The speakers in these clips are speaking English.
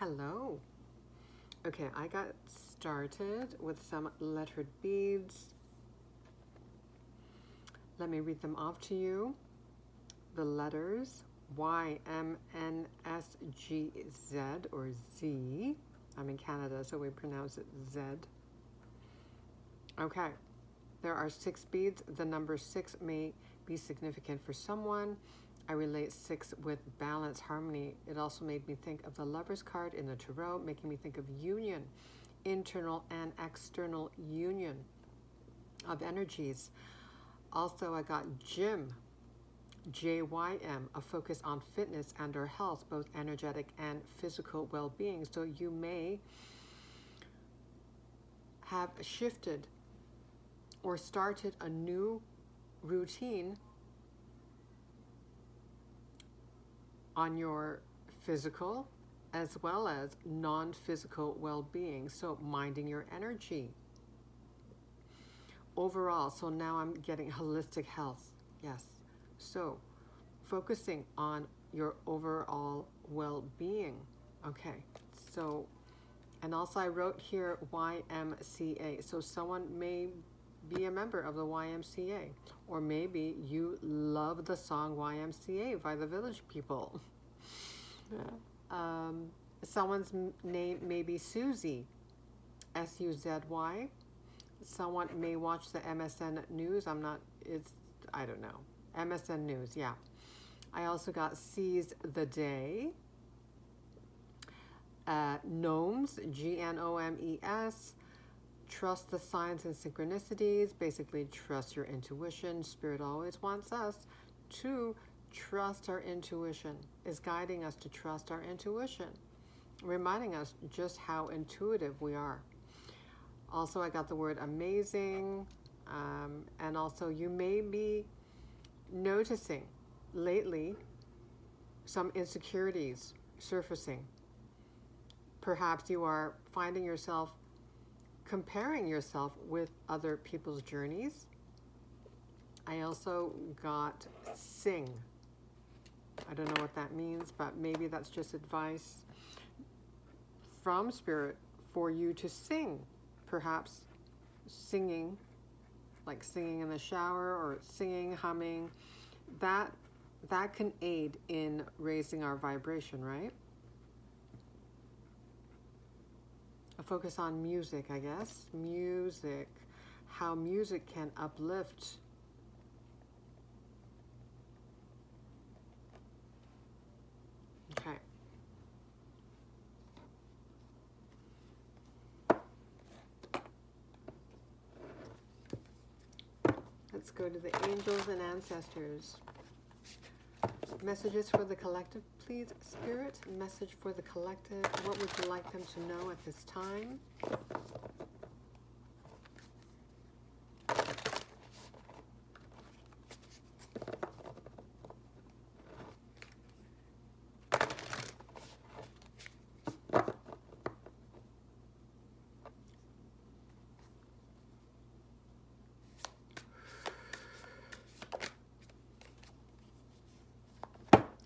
Hello. Okay, I got started with some lettered beads. Let me read them off to you. The letters Y, M, N, S, G, Z, or Z. I'm in Canada, so we pronounce it Z. Okay, there are 6 beads. The number 6 may be significant for someone. I relate 6 with balance, harmony. It also made me think of the Lover's card in the Tarot, making me think of union, internal and external union of energies. Also, I got Jim, JYM, a focus on fitness and our health, both energetic and physical well-being. So you may have shifted or started a new routine on your physical as well as non-physical well-being. So minding your energy overall. So now I'm getting holistic health. Yes. So focusing on your overall well-being. Okay. So, and also I wrote here YMCA. So someone may be a member of the YMCA, or maybe you love the song YMCA by the Village People. Someone's name may be Suzy, SUZY. Someone may watch the MSN News. I don't know. MSN News, yeah. I also got Seize the Day. Gnomes, GNOMES. Trust the signs and synchronicities. Basically, trust your intuition. Spirit always wants us to trust our intuition, is guiding us to trust our intuition, reminding us just how intuitive we are. Also, I got the word amazing. And also, you may be noticing lately some insecurities surfacing. Perhaps you are finding yourself comparing yourself with other people's journeys. I also got sing. I don't know what that means, but maybe that's just advice from Spirit for you to sing. Perhaps singing, like singing in the shower or singing, humming, that can aid in raising our vibration, right? A focus on music, I guess. Music, how music can uplift. Okay. Let's go to the angels and ancestors. Messages for the collective, please, Spirit. Message for the collective. What would you like them to know at this time?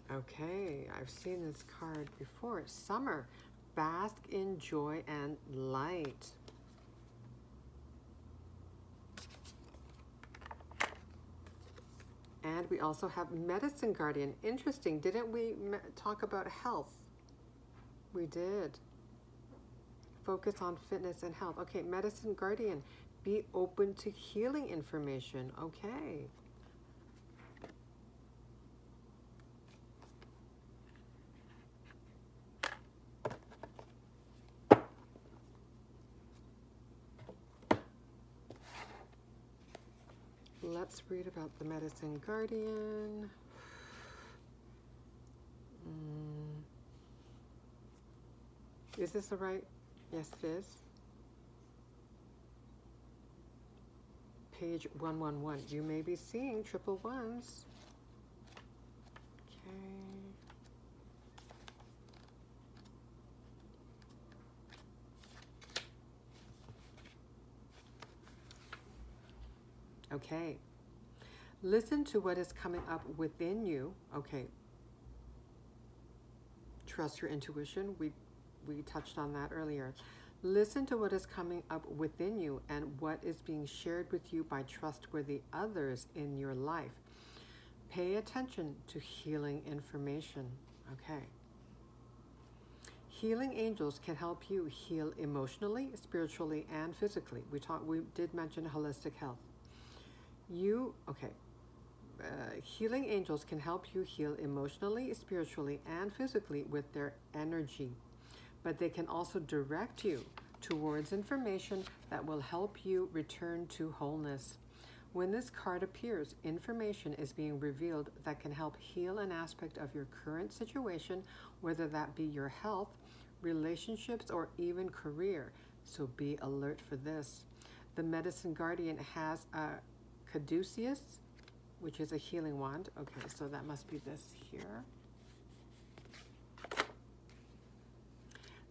Okay, I've seen this card before. Summer, bask in joy and light. And we also have Medicine Guardian. Interesting, didn't we talk about health? We did. Focus on fitness and health. Okay, Medicine Guardian, be open to healing information. Okay. Let's read about the Medicine Guardian. Is this the right? Yes, it is. Page 111. You may be seeing triple ones. Okay. Okay. Listen to what is coming up within you. Okay. Trust your intuition. We touched on that earlier. Listen to what is coming up within you and what is being shared with you by trustworthy others in your life. Pay attention to healing information. Okay. Healing angels can help you heal emotionally, spiritually, and physically. We did mention holistic health. Healing angels can help you heal emotionally, spiritually, and physically with their energy. But they can also direct you towards information that will help you return to wholeness. When this card appears, information is being revealed that can help heal an aspect of your current situation, whether that be your health, relationships, or even career. So be alert for this. The Medicine Guardian has a caduceus, which is a healing wand. Okay, so that must be this here.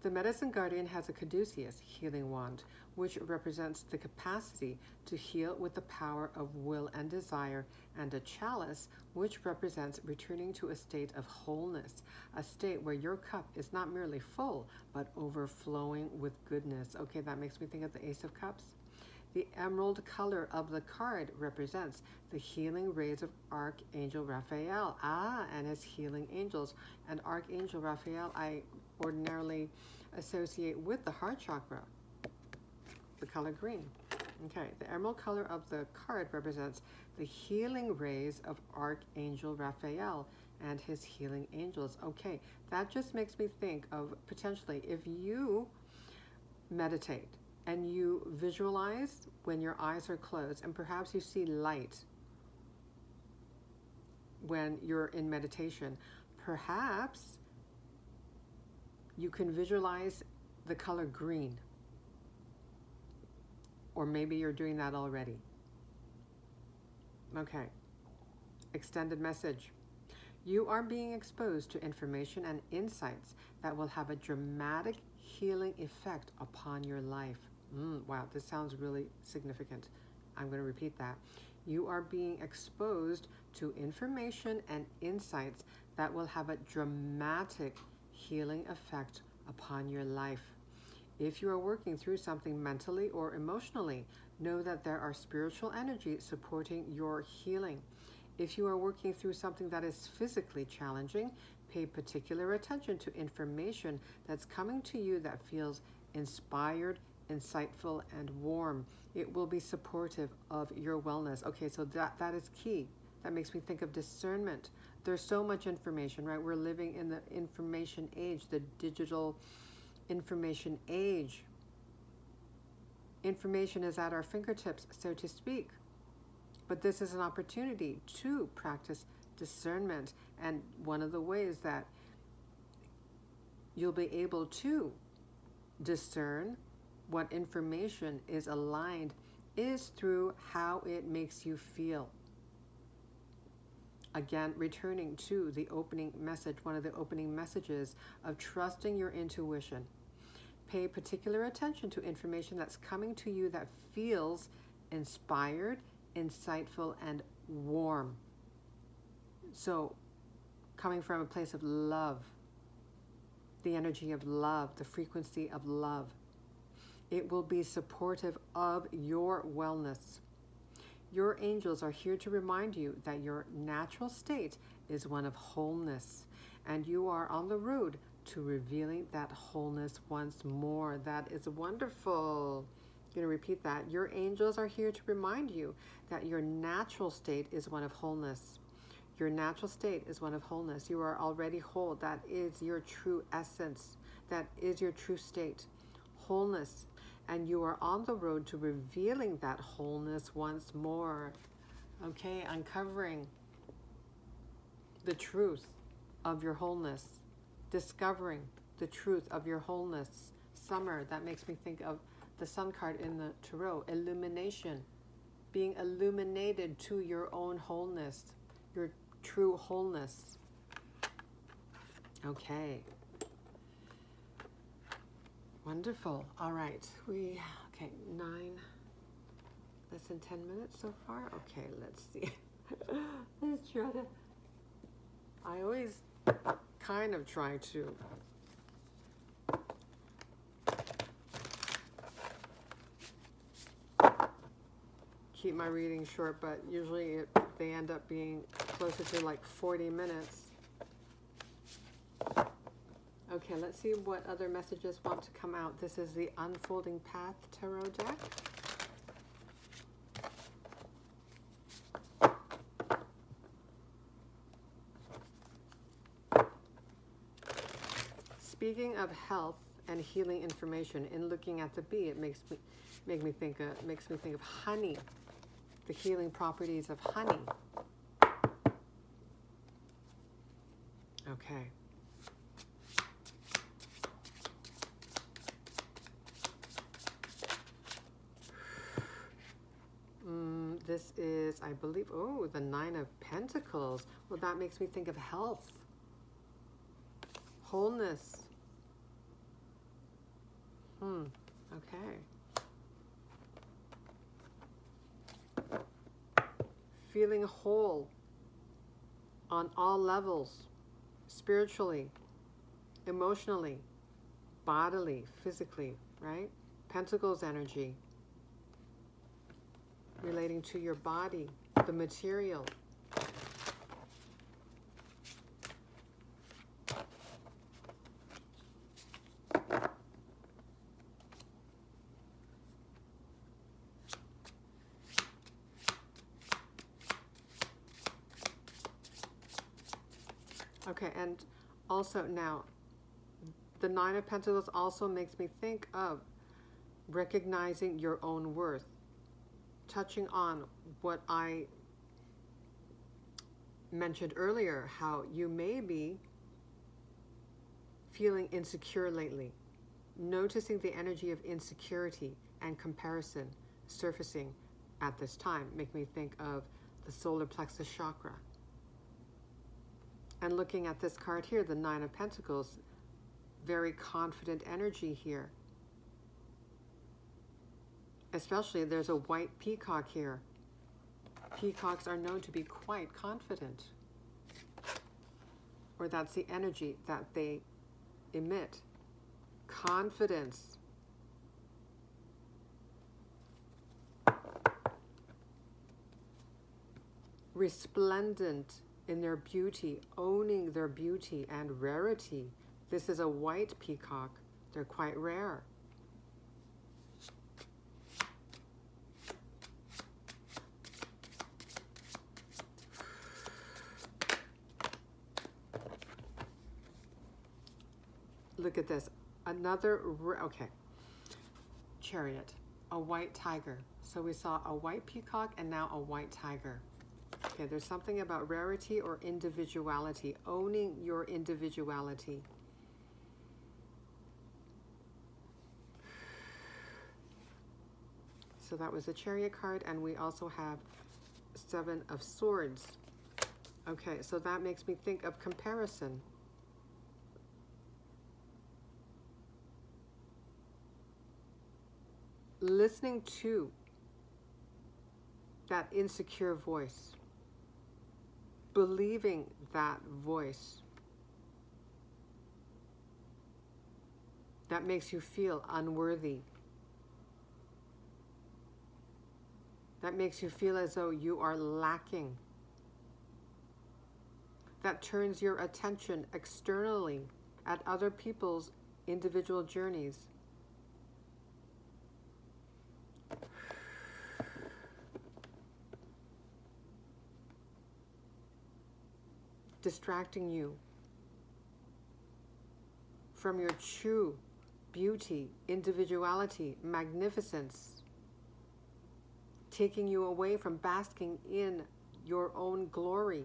The Medicine Guardian has a caduceus healing wand, which represents the capacity to heal with the power of will and desire, and a chalice, which represents returning to a state of wholeness, a state where your cup is not merely full, but overflowing with goodness. Okay, that makes me think of the Ace of Cups. The emerald color of the card represents the healing rays of Archangel Raphael. And his healing angels. And Archangel Raphael, I ordinarily associate with the heart chakra, the color green. Okay, the emerald color of the card represents the healing rays of Archangel Raphael and his healing angels. Okay, that just makes me think of potentially if you meditate and you visualize when your eyes are closed, and perhaps you see light when you're in meditation, perhaps you can visualize the color green. Or maybe you're doing that already. Okay. Extended message. You are being exposed to information and insights that will have a dramatic healing effect upon your life. Wow, this sounds really significant. I'm going to repeat that. You are being exposed to information and insights that will have a dramatic healing effect upon your life. If you are working through something mentally or emotionally, know that there are spiritual energies supporting your healing. If you are working through something that is physically challenging, pay particular attention to information that's coming to you that feels inspired, insightful, and warm. It will be supportive of your wellness. Okay, so that is key. That makes me think of discernment. There's so much information, right? We're living in the information age, the digital information age. Information is at our fingertips, so to speak. But this is an opportunity to practice discernment. And one of the ways that you'll be able to discern what information is aligned is through how it makes you feel. Again, returning to the opening message, one of the opening messages of trusting your intuition. Pay particular attention to information that's coming to you that feels inspired, insightful, and warm. So, coming from a place of love, the energy of love, the frequency of love. It will be supportive of your wellness. Your angels are here to remind you that your natural state is one of wholeness, and you are on the road to revealing that wholeness once more. That is wonderful. I'm going to repeat that. Your angels are here to remind you that your natural state is one of wholeness. Your natural state is one of wholeness. You are already whole. That is your true essence. That is your true state. Wholeness. And you are on the road to revealing that wholeness once more. Okay, uncovering the truth of your wholeness. Discovering the truth of your wholeness. Summer, that makes me think of the sun card in the tarot. Illumination. Being illuminated to your own wholeness. Your true wholeness. Okay. Wonderful. All right. less than 10 minutes so far. Okay, let's see. Let's try to, I always kind of try to keep my readings short, but usually they end up being closer to like 40 minutes. Okay, let's see what other messages want to come out. This is the Unfolding Path Tarot deck. Speaking of health and healing information, in looking at the bee, it makes me think of honey, the healing properties of honey. Okay. This is, I believe, oh, the Nine of Pentacles. Well, that makes me think of health, wholeness. Okay. Feeling whole on all levels, spiritually, emotionally, bodily, physically, right? Pentacles energy relating to your body, the material. Okay, and also now, the Nine of Pentacles also makes me think of recognizing your own worth, touching on what I mentioned earlier, how you may be feeling insecure lately, noticing the energy of insecurity and comparison surfacing at this time. Make me think of the solar plexus chakra. And looking at this card here, the Nine of Pentacles, very confident energy here. Especially there's a white peacock here. Peacocks are known to be quite confident. Or that's the energy that they emit. Confidence. Resplendent in their beauty, owning their beauty and rarity. This is a white peacock. They're quite rare. Look at this. Another, okay. Chariot, a white tiger. So we saw a white peacock and now a white tiger. Okay, there's something about rarity or individuality, owning your individuality. So that was the Chariot card, and we also have Seven of Swords. Okay, so that makes me think of comparison. Listening to that insecure voice. Believing that voice. That makes you feel unworthy. That makes you feel as though you are lacking. That turns your attention externally at other people's individual journeys. Distracting you from your true beauty, individuality, magnificence, taking you away from basking in your own glory,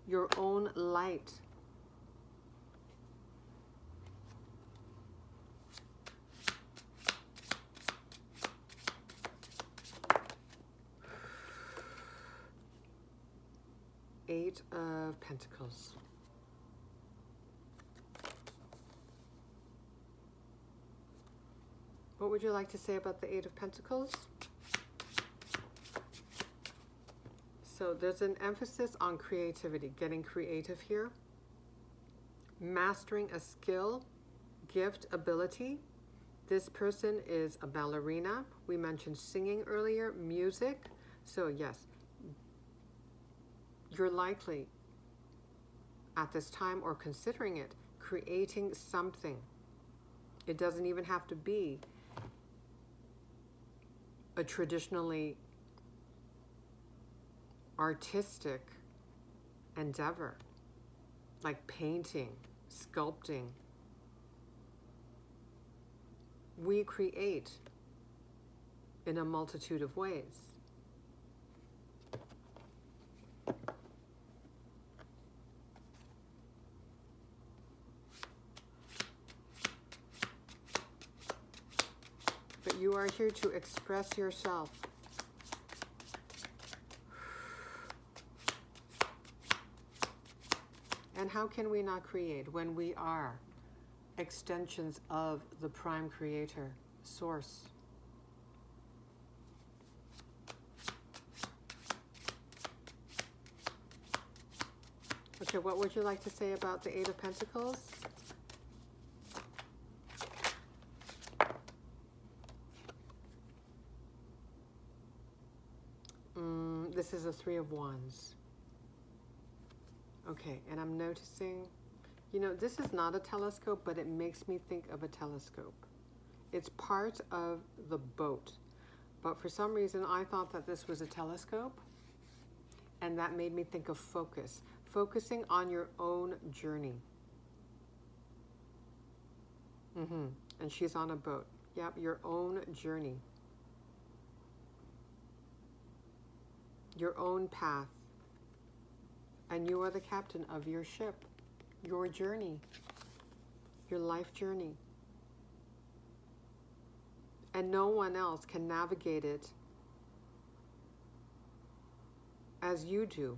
your own light. Eight of Pentacles. What would you like to say about the Eight of Pentacles? So there's an emphasis on creativity, getting creative here. Mastering a skill, gift, ability, This person is a ballerina. We mentioned singing earlier, music. So yes, you're likely at this time, or considering it, creating something. It doesn't even have to be a traditionally artistic endeavor, like painting, sculpting. We create in a multitude of ways. But you are here to express yourself. And how can we not create when we are extensions of the Prime Creator, Source? Okay, what would you like to say about the Eight of Pentacles? This is a Three of Wands. Okay, and I'm noticing, you know, this is not a telescope, but it makes me think of a telescope. It's part of the boat. But for some reason, I thought that this was a telescope, and that made me think of focus. Focusing on your own journey. And she's on a boat. Yep, your own journey. Your own path. And you are the captain of your ship, your journey, your life journey. And no one else can navigate it as you do.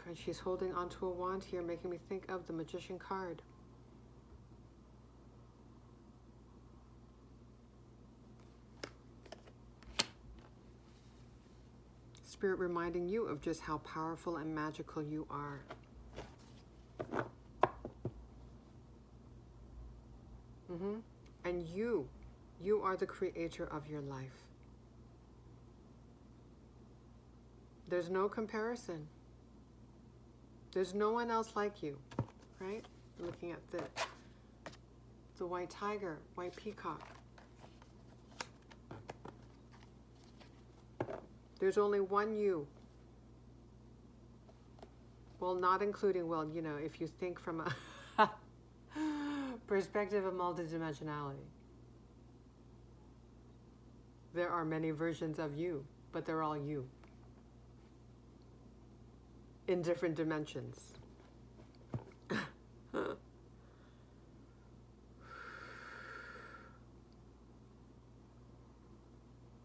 And she's holding onto a wand here, making me think of the Magician card. Spirit reminding you of just how powerful and magical you are. And you are the creator of your life. There's no comparison. There's no one else like you, right? Looking at the white tiger, white peacock. There's only one you. Well, not including, well, you know, if you think from a perspective of multidimensionality. There are many versions of you, but they're all you. In different dimensions.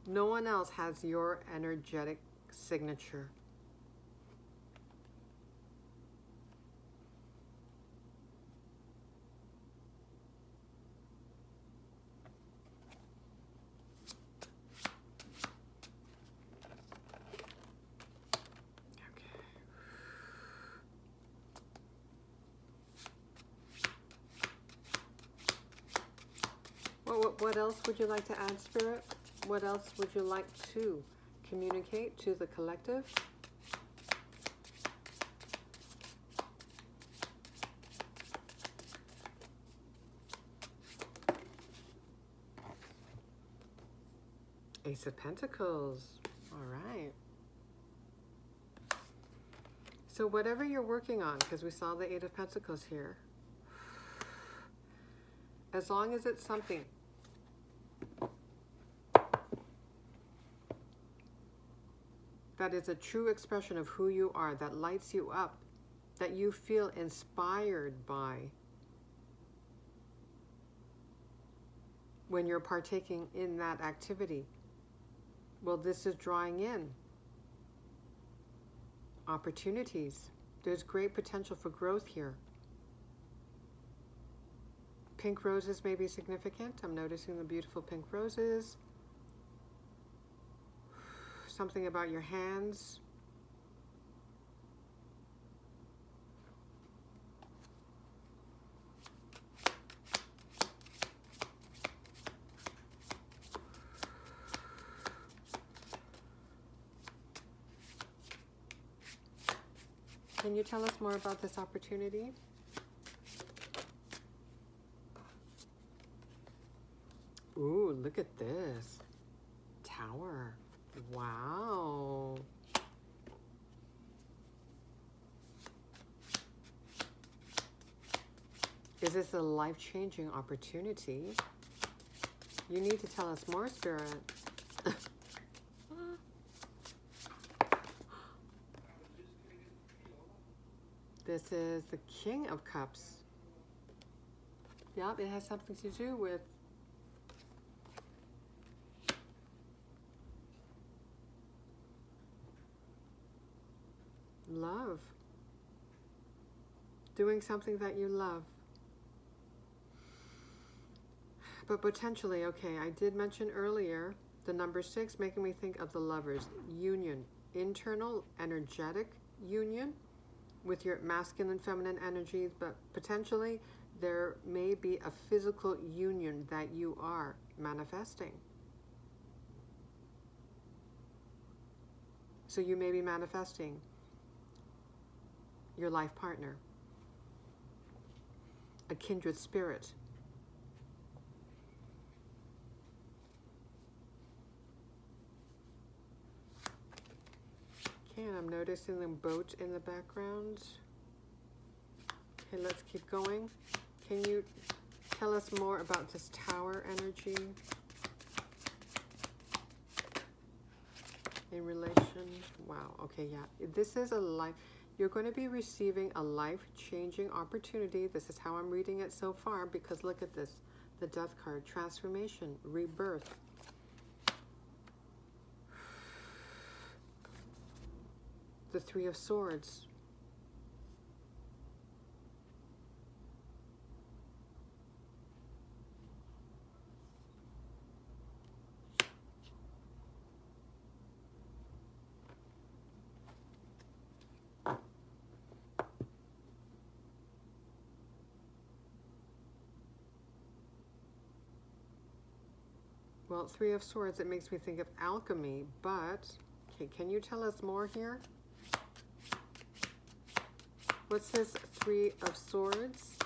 No one else has your energetic signature. What else would you like to add, Spirit? What else would you like to communicate to the collective? Ace of Pentacles. All right. So whatever you're working on, because we saw the Eight of Pentacles here, as long as it's something that is a true expression of who you are, that lights you up, that you feel inspired by when you're partaking in that activity, well, this is drawing in opportunities. There's great potential for growth here. Pink roses may be significant. I'm noticing the beautiful pink roses. something about your hands. Can you tell us more about this opportunity? Ooh, look at this. Tower. Wow. Is this a life-changing opportunity? You need to tell us more, Spirit. This is the King of Cups. Yep, it has something to do with love. Doing something that you love. But potentially, okay, I did mention earlier the number 6 making me think of the Lovers. Union. Internal, energetic union with your masculine, feminine energies, but potentially there may be a physical union that you are manifesting. So you may be manifesting your life partner, a kindred spirit. Okay, and I'm noticing the boat in the background. Okay, let's keep going. Can you tell us more about this tower energy in relation? Wow, okay, yeah. This is a life, you're going to be receiving a life-changing opportunity. This is how I'm reading it so far, because look at this. The Death card, transformation, rebirth. The Three of Swords. Well, Three of Swords, it makes me think of alchemy, but, okay, can you tell us more here? What's this Three of Swords?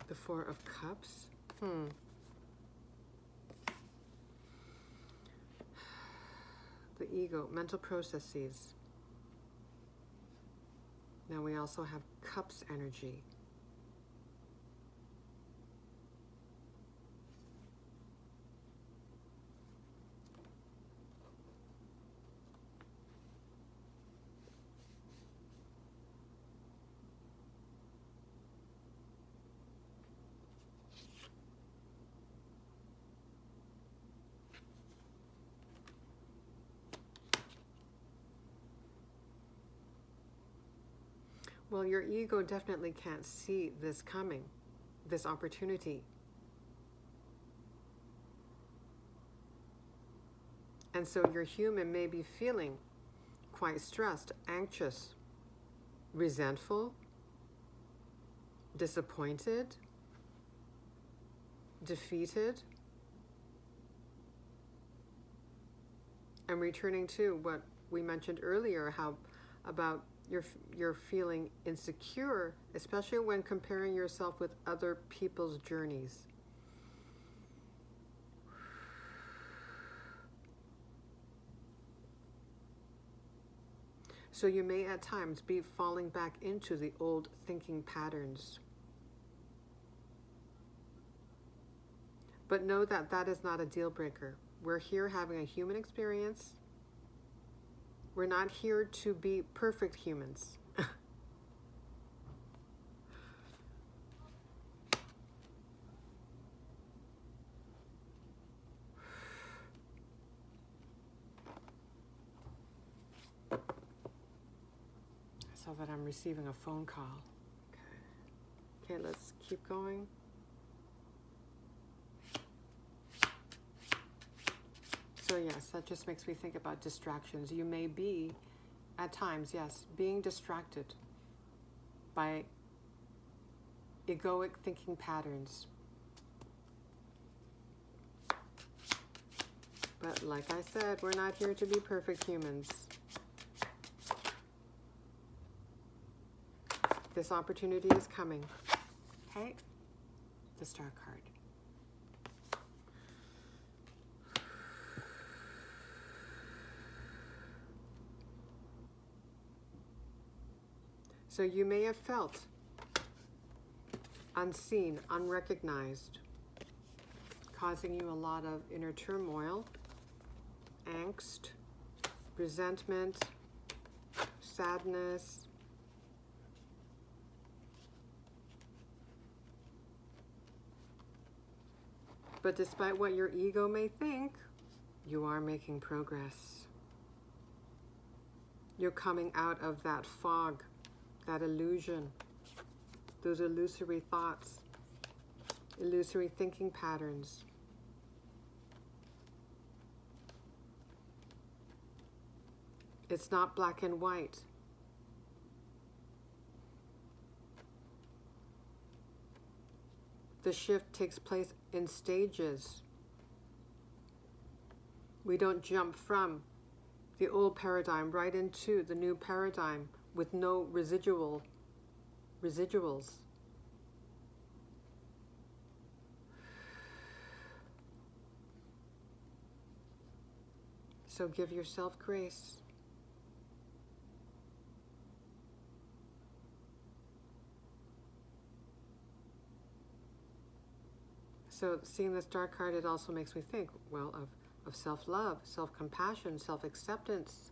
The Four of Cups? The ego, mental processes. Now we also have Cups energy. Well, your ego definitely can't see this coming, this opportunity. And so your human may be feeling quite stressed, anxious, resentful, disappointed, defeated. And returning to what we mentioned earlier, how about you're feeling insecure, especially when comparing yourself with other people's journeys. So you may at times be falling back into the old thinking patterns. But know that that is not a deal breaker. We're here having a human experience. We're not here to be perfect humans. so that I'm receiving a phone call. Okay, let's keep going. So yes, that just makes me think about distractions. You may be, at times, yes, being distracted by egoic thinking patterns. But like I said, we're not here to be perfect humans. This opportunity is coming. Okay? The Star card. So you may have felt unseen, unrecognized, causing you a lot of inner turmoil, angst, resentment, sadness. But despite what your ego may think, you are making progress. You're coming out of that fog, that illusion, those illusory thoughts, illusory thinking patterns. It's not black and white. The shift takes place in stages. We don't jump from the old paradigm right into the new paradigm with no residuals. So give yourself grace. So seeing the Star card, it also makes me think, well, of self-love, self-compassion, self-acceptance.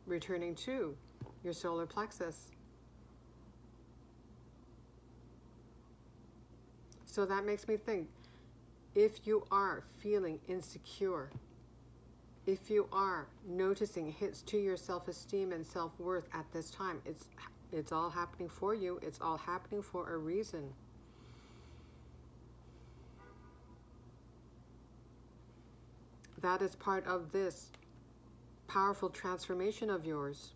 Returning to your solar plexus. So that makes me think, if you are feeling insecure, if you are noticing hits to your self-esteem and self-worth at this time, it's all happening for you. It's all happening for a reason. That is part of this powerful transformation of yours,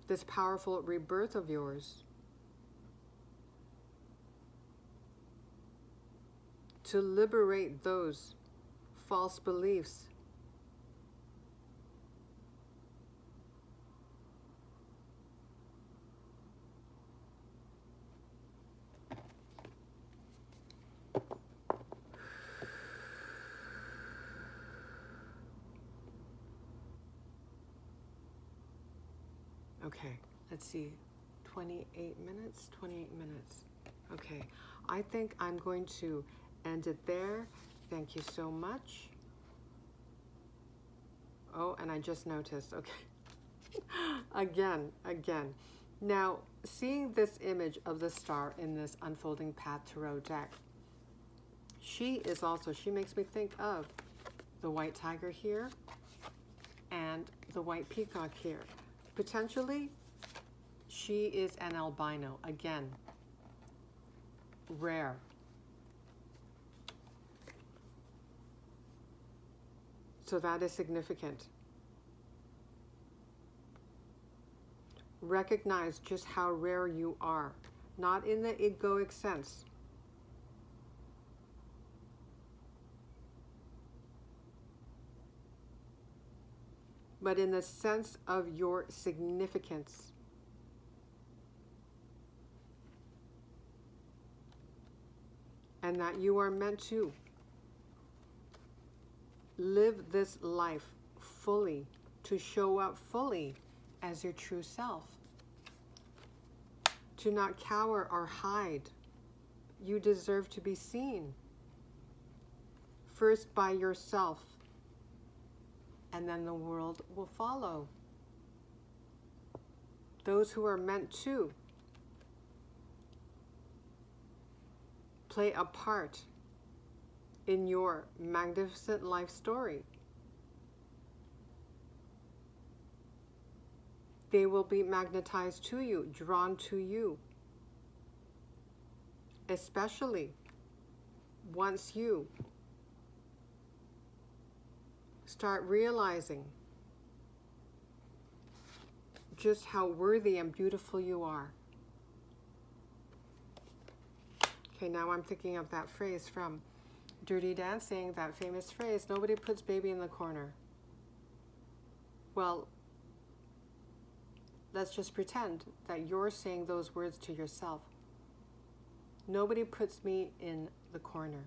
this powerful rebirth of yours. To liberate those false beliefs. Okay, let's see, 28 minutes. Okay, I think I'm going to end it there. Thank you so much. Oh, and I just noticed, okay, again. Now, seeing this image of the star in this Unfolding Path Tarot deck, she makes me think of the white tiger here and the white peacock here. Potentially, she is an albino. Again, rare. So that is significant. Recognize just how rare you are, not in the egoic sense. But in the sense of your significance. And that you are meant to live this life fully, to show up fully as your true self. To not cower or hide. You deserve to be seen. First by yourself, and then the world will follow. Those who are meant to play a part in your magnificent life story they will be magnetized to you, drawn to you. Especially once you start realizing just how worthy and beautiful you are. Okay, now I'm thinking of that phrase from Dirty Dancing, that famous phrase, nobody puts baby in the corner. Well, let's just pretend that you're saying those words to yourself. Nobody puts me in the corner.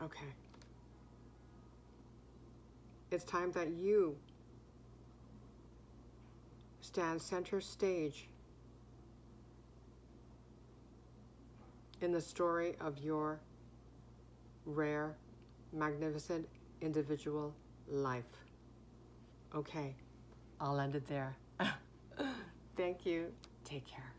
Okay. It's time that you stand center stage in the story of your rare, magnificent individual life. Okay, I'll end it there. Thank you. Take care.